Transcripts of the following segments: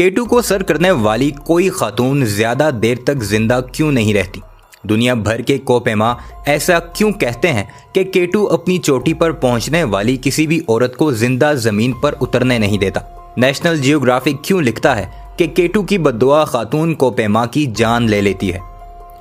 K2 को sir करने वाली कोई खातून ज्यादा देर तक जिंदा क्यों नहीं रहती? दुनिया भर के कोपेमा ऐसा क्यों कहते हैं कि K2 अपनी चोटी पर पहुंचने वाली किसी भी औरत को जिंदा जमीन पर उतरने नहीं देता? नेशनल जियोग्राफिक क्यों लिखता है कि K2 की बद्दुआ खातून कोपेमा की जान ले लेती है?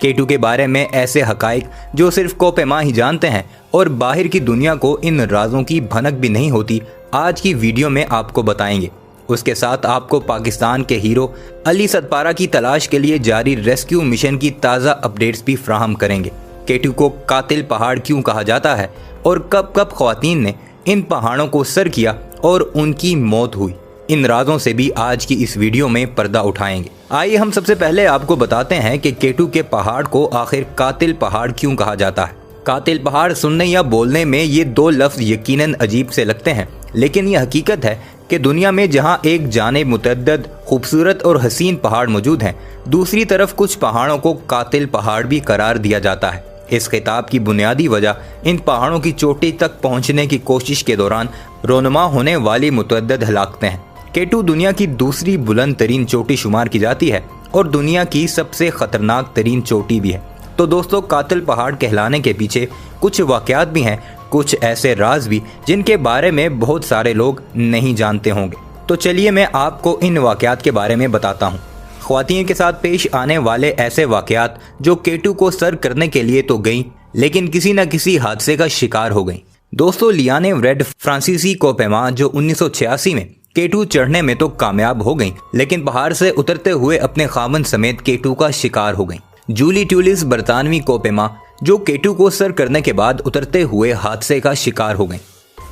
K2 के बारे में ऐसे हकाइक जो सिर्फ कोपेमा ही जानते हैं और बाहर की दुनिया को इन राजों की भनक भी नहीं होती, आज की वीडियो में आपको बताएंगे। उसके साथ आपको पाकिस्तान के हीरो अली सतपारा की तलाश के लिए जारी रेस्क्यू मिशन की ताज़ा अपडेट्स भी फ्राहम करेंगे। K2 को कातिल पहाड़ क्यों कहा जाता है और कब कब ख्वातीन ने इन पहाड़ों को सर किया और उनकी मौत हुई, इन राजों से भी आज की इस वीडियो में पर्दा उठाएंगे। आइए हम सबसे पहले आपको बताते हैं कि K2 के पहाड़ को आखिर कातिल पहाड़ क्यों कहा जाता है। कातिल पहाड़ सुनने या बोलने में ये दो लफ्ज़ यकीनन अजीब से लगते हैं, लेकिन ये हकीकत है कि दुनिया में जहां एक जानिब मुतअद्दिद खूबसूरत और हसीन पहाड़ मौजूद हैं, दूसरी तरफ कुछ पहाड़ों को कातिल पहाड़ भी करार दिया जाता है। इस खिताब की बुनियादी वजह इन पहाड़ों की चोटी तक पहुंचने की कोशिश के दौरान रोनुमा होने वाली मुतअद्दिद हलाकतें हैं। K2 दुनिया की दूसरी बुलंद तरीन चोटी शुमार की जाती है और दुनिया की सबसे खतरनाक तरीन चोटी भी है। तो दोस्तों, कातिल पहाड़ कहलाने के पीछे कुछ वाक़यात भी हैं, कुछ ऐसे राज भी जिनके बारे में बहुत सारे लोग नहीं जानते होंगे। तो चलिए मैं आपको इन वाक़यात के बारे में बताता हूँ। ख्वातीन के साथ पेश आने वाले ऐसे वाक़यात जो K2 को सर करने के लिए तो गईं, लेकिन किसी न किसी हादसे का शिकार हो गईं। दोस्तों, लियाने रेड फ्रांसीसी कोपेमा जो 1986 में K2 चढ़ने में तो कामयाब हो गईं, लेकिन पहाड़ से उतरते हुए अपने खामन समेत K2 का शिकार हो गईं। जूली ट्यूलिस बरतानवी कोपेमा जो K2 को सर करने के बाद उतरते हुए हादसे का शिकार हो गईं।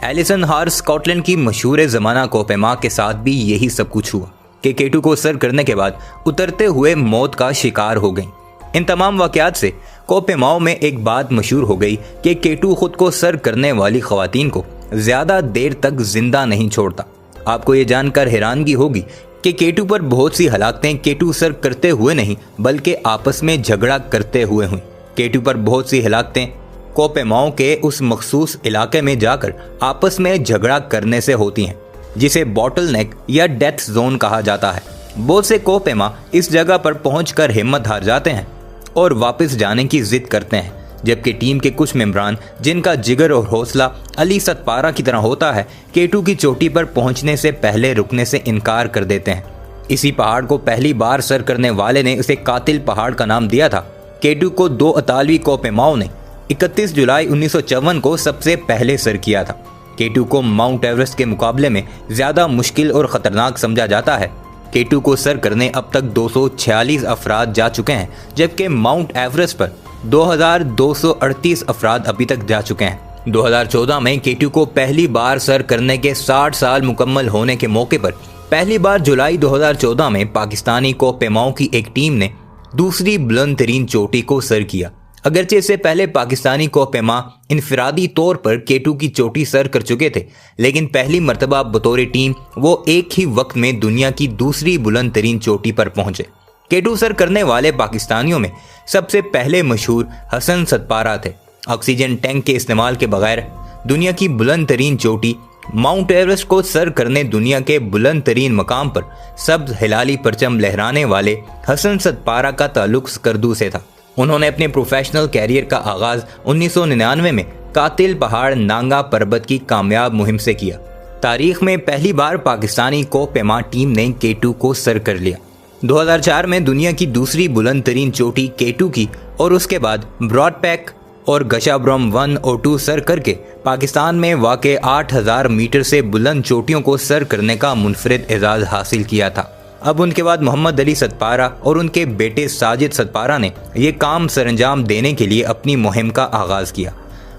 एलिसन हार स्कॉटलैंड की मशहूर ज़माना कोपेमा के साथ भी यही सब कुछ हुआ कि K2 को सर करने के बाद उतरते हुए मौत का शिकार हो गईं। इन तमाम वाक़यात से कोपेमाओं में एक बात मशहूर हो गई कि K2 खुद को सर करने वाली ख़वातीन को ज़्यादा देर तक जिंदा नहीं छोड़ता। आपको ये जानकर हैरानगी होगी कि K2 पर बहुत सी हलाकतें K2 सर करते हुए नहीं बल्कि आपस में झगड़ा करते हुए हुई। K2 पर बहुत सी हलाकतें कोपेमाओं के उस मखसूस इलाके में जाकर आपस में झगड़ा करने से होती हैं, जिसे बॉटल नेक या डेथ जोन कहा जाता है। बहुत से कोपेमा इस जगह पर पहुंचकर हिम्मत हार जाते हैं और वापस जाने की जिद करते हैं, जबकि टीम के कुछ मेंबरान जिनका जिगर और हौसला अली सतपारा की तरह होता है, K2 की चोटी पर पहुंचने से पहले रुकने से इनकार कर देते हैं। इसी पहाड़ को पहली बार सर करने वाले ने उसे कातिल पहाड़ का नाम दिया था। K2 को दो इतालवी कोपेमाओं ने 31 जुलाई 1954 को सबसे पहले सर किया था। K2 को माउंट एवरेस्ट के मुकाबले में ज़्यादा मुश्किल और ख़तरनाक समझा जाता है। K2 को सर करने अब तक 246 अफराद जा चुके हैं, जबकि माउंट एवरेस्ट पर 2238 अफराद अभी तक जा चुके हैं। 2014 में K2 को पहली बार सर करने के 60 साल मुकम्मल होने के मौके पर पहली बार जुलाई 2014 में पाकिस्तानी कोपेमाओं की एक टीम ने दूसरी बुलंद तरीन चोटी को सर किया। अगरचे इससे पहले पाकिस्तानी कोपेमा इनफरादी तौर पर K2 की चोटी सर कर चुके थे, लेकिन पहली मर्तबा बतौर टीम वो एक ही वक्त में दुनिया की दूसरी बुलंद तरीन चोटी पर पहुंचे। K2 सर करने वाले पाकिस्तानियों में सबसे पहले मशहूर हसन सतपारा थे। ऑक्सीजन टैंक के इस्तेमाल के बगैर दुनिया की बुलंद तरीन चोटी माउंट एवरेस्ट को सर करने दुनिया के बुलंद तरीन मकाम पर सब्ज हिलाली परचम लहराने वाले हसन सतपारा का ताल्लुक स्कर्दू से था। उन्होंने अपने प्रोफेशनल कैरियर का आगाज 1999 में कातिल पहाड़ नांगा पर्वत की कामयाब मुहिम से किया। तारीख में पहली बार पाकिस्तानी कोपेमा टीम ने K2 को सर कर लिया। 2004 में दुनिया की दूसरी बुलंद तरीन चोटी K2 की और उसके बाद ब्रॉडपैक और गशाब्रम 1 और 2 सर करके पाकिस्तान में वाक़े 8000 मीटर से बुलंद चोटियों को सर करने का मुनफरिद एजाज़ हासिल किया था। अब उनके बाद मोहम्मद अली सतपारा और उनके बेटे साजिद सतपारा ने यह काम सरंजाम देने के लिए अपनी मुहिम का आगाज़ किया।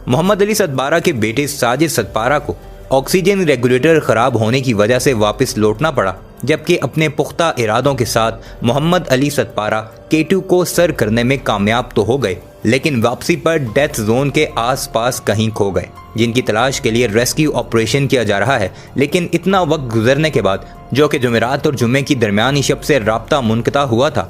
मोहम्मद अली सतपारा के बेटे साजिद सतपारा को ऑक्सीजन रेगुलेटर ख़राब होने की वजह से वापस लौटना पड़ा, जबकि अपने पुख्ता इरादों के साथ मोहम्मद अली सतपारा K2 को सर करने में कामयाब तो हो गए, लेकिन वापसी पर डेथ जोन के आसपास कहीं खो गए, जिनकी तलाश के लिए रेस्क्यू ऑपरेशन किया जा रहा है। लेकिन इतना वक्त गुजरने के बाद, जो कि जुमेरात और जुम्मे की दरमियानी शब से राब्ता मुनक़ता हुआ था,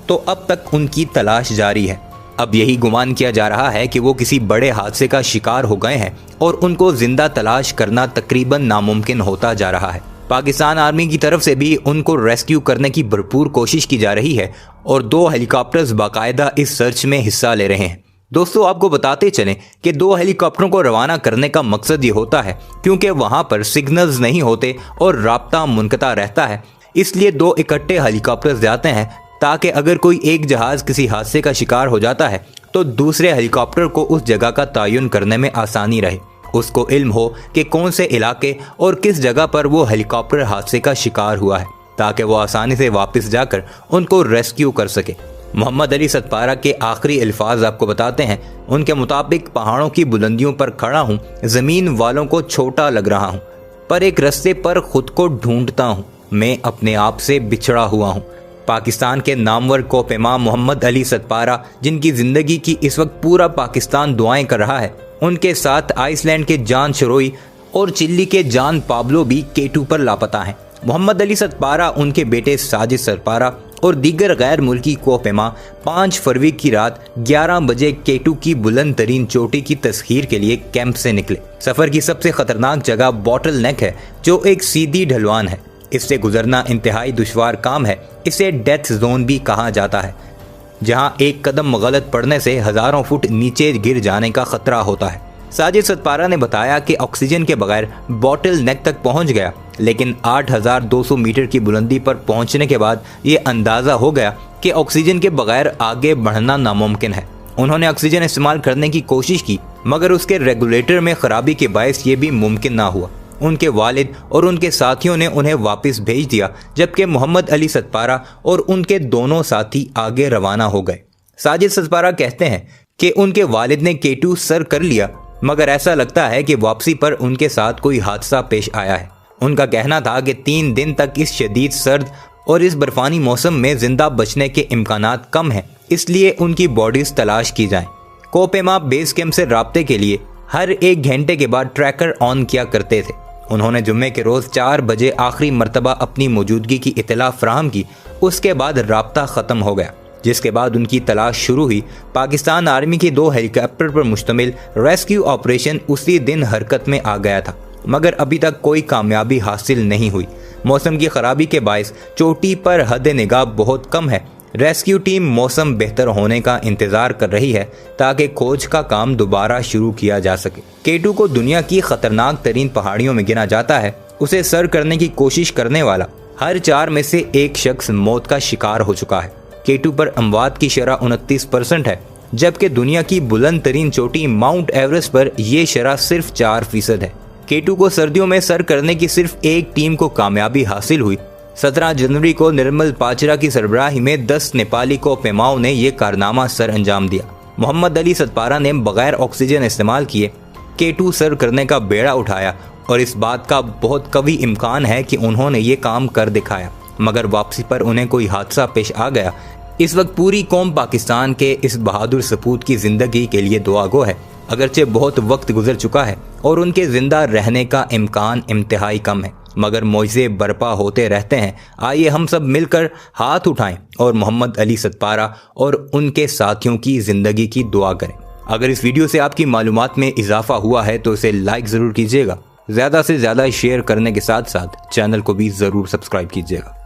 तो अब तक उनकी तलाश जारी है। अब यही गुमान किया जा रहा है कि वो किसी बड़े हादसे का शिकार हो गए हैं और उनको जिंदा तलाश करना तकरीबन नामुमकिन होता जा रहा है। पाकिस्तान आर्मी की तरफ से भी उनको रेस्क्यू करने की भरपूर कोशिश की जा रही है और 2 हेलीकॉप्टर्स बाकायदा इस सर्च में हिस्सा ले रहे हैं। दोस्तों, आपको बताते चलें कि 2 हेलीकॉप्टरों को रवाना करने का मकसद ये होता है क्योंकि वहां पर सिग्नल्स नहीं होते और राब्ता मुनक़ता रहता है, इसलिए 2 इकट्ठे हेलीकॉप्टर्स जाते हैं ताकि अगर कोई एक जहाज़ किसी हादसे का शिकार हो जाता है तो दूसरे हेलीकॉप्टर को उस जगह का तयन करने में आसानी रहे, उसको इल्म हो कि कौन से इलाके और किस जगह पर वो हेलीकॉप्टर हादसे का शिकार हुआ है, ताकि वो आसानी से वापस जाकर उनको रेस्क्यू कर सके। मोहम्मद अली सतपारा के आखिरी अल्फाज आपको बताते हैं। उनके मुताबिक, पहाड़ों की बुलंदियों पर खड़ा हूँ, ज़मीन वालों को छोटा लग रहा हूँ, पर एक रास्ते पर खुद को ढूंढता हूँ, मैं अपने आप से बिछड़ा हुआ हूँ। पाकिस्तान के नामवर कोपेमा मोहम्मद अली सतपारा, जिनकी ज़िंदगी की इस वक्त पूरा पाकिस्तान दुआएं कर रहा है, उनके साथ आइसलैंड के जान शरोई और चिल्ली के जान पाब्लो भी K2 पर लापता हैं। मोहम्मद अली सतपारा, उनके बेटे साजिद सतपारा और दीगर गैर मुल्की कोपेमा 5 फरवरी की रात 11 बजे K2 की बुलंद तरीन चोटी की तस्खीर के लिए कैंप से निकले। सफ़र की सबसे ख़तरनाक जगह बॉटल नेक है, जो एक सीधी ढलवान है। इससे गुजरना इंतहाई दुश्वार काम है। इसे डेथ जोन भी कहा जाता है, जहां एक कदम गलत पड़ने से हज़ारों फुट नीचे गिर जाने का खतरा होता है। साजिद सतपारा ने बताया कि ऑक्सीजन के बगैर बॉटल नेक तक पहुंच गया, लेकिन 8,200 मीटर की बुलंदी पर पहुंचने के बाद ये अंदाज़ा हो गया कि ऑक्सीजन के बगैर आगे बढ़ना नामुमकिन है। उन्होंने ऑक्सीजन इस्तेमाल करने की कोशिश की, मगर उसके रेगुलेटर में ख़राबी के बायस ये भी मुमकिन ना हुआ। उनके वालिद और उनके साथियों ने उन्हें वापस भेज दिया, जबकि मोहम्मद अली सतपारा और उनके दोनों साथी आगे रवाना हो गए। साजिद सतपारा कहते हैं कि उनके वालिद ने K2 सर कर लिया, मगर ऐसा लगता है कि वापसी पर उनके साथ कोई हादसा पेश आया है। उनका कहना था कि 3 दिन तक इस शदीद सर्द और इस बर्फानी मौसम में जिंदा बचने के इम्कानात कम हैं, इसलिए उनकी बॉडीज तलाश की जाएं। कोपेमा बेस कैंप से राब्ते के लिए हर 1 घंटे के बाद ट्रैकर ऑन किया करते थे। उन्होंने जुम्मे के रोज़ 4 बजे आखिरी मरतबा अपनी मौजूदगी की इतला फराहम की। उसके बाद राब्ता ख़त्म हो गया, जिसके बाद उनकी तलाश शुरू हुई। पाकिस्तान आर्मी के 2 हेलीकॉप्टर पर मुश्तमिल रेस्क्यू ऑपरेशन उसी दिन हरकत में आ गया था, मगर अभी तक कोई कामयाबी हासिल नहीं हुई। मौसम की खराबी के बायस चोटी पर हद निगाह बहुत कम है। रेस्क्यू टीम मौसम बेहतर होने का इंतज़ार कर रही है ताकि खोज का काम दोबारा शुरू किया जा सके। K2 को दुनिया की ख़तरनाक तरीन पहाड़ियों में गिना जाता है। उसे सर करने की कोशिश करने वाला हर 4 में से 1 शख्स मौत का शिकार हो चुका है। K2 पर अमवात की शरह 29% है, जबकि दुनिया की बुलंद तरीन चोटी माउंट एवरेस्ट पर यह शरह सिर्फ 4% है। K2 को सर्दियों में सर करने की सिर्फ एक टीम को कामयाबी हासिल हुई। 17 जनवरी को निर्मल पाचरा की सरबराही में 10 नेपाली कोपेमाओं ने यह कारनामा सर अंजाम दिया। मोहम्मद अली सतपारा ने बगैर ऑक्सीजन इस्तेमाल किए K2 सर करने का बेड़ा उठाया और इस बात का बहुत कभी इम्कान है कि उन्होंने ये काम कर दिखाया, मगर वापसी पर उन्हें कोई हादसा पेश आ गया। इस वक्त पूरी कौम पाकिस्तान के इस बहादुर सपूत की ज़िंदगी के लिए दुआगो है। अगरचे बहुत वक्त गुजर चुका है और उनके ज़िंदा रहने का इम्कान इंतहाई कम है, मगर मौजे बर्पा होते रहते हैं। आइए हम सब मिलकर हाथ उठाएं और मोहम्मद अली सतपारा और उनके साथियों की ज़िंदगी की दुआ करें। अगर इस वीडियो से आपकी मालूमात में इजाफा हुआ है तो इसे लाइक ज़रूर कीजिएगा। ज़्यादा से ज़्यादा शेयर करने के साथ साथ चैनल को भी ज़रूर सब्सक्राइब कीजिएगा।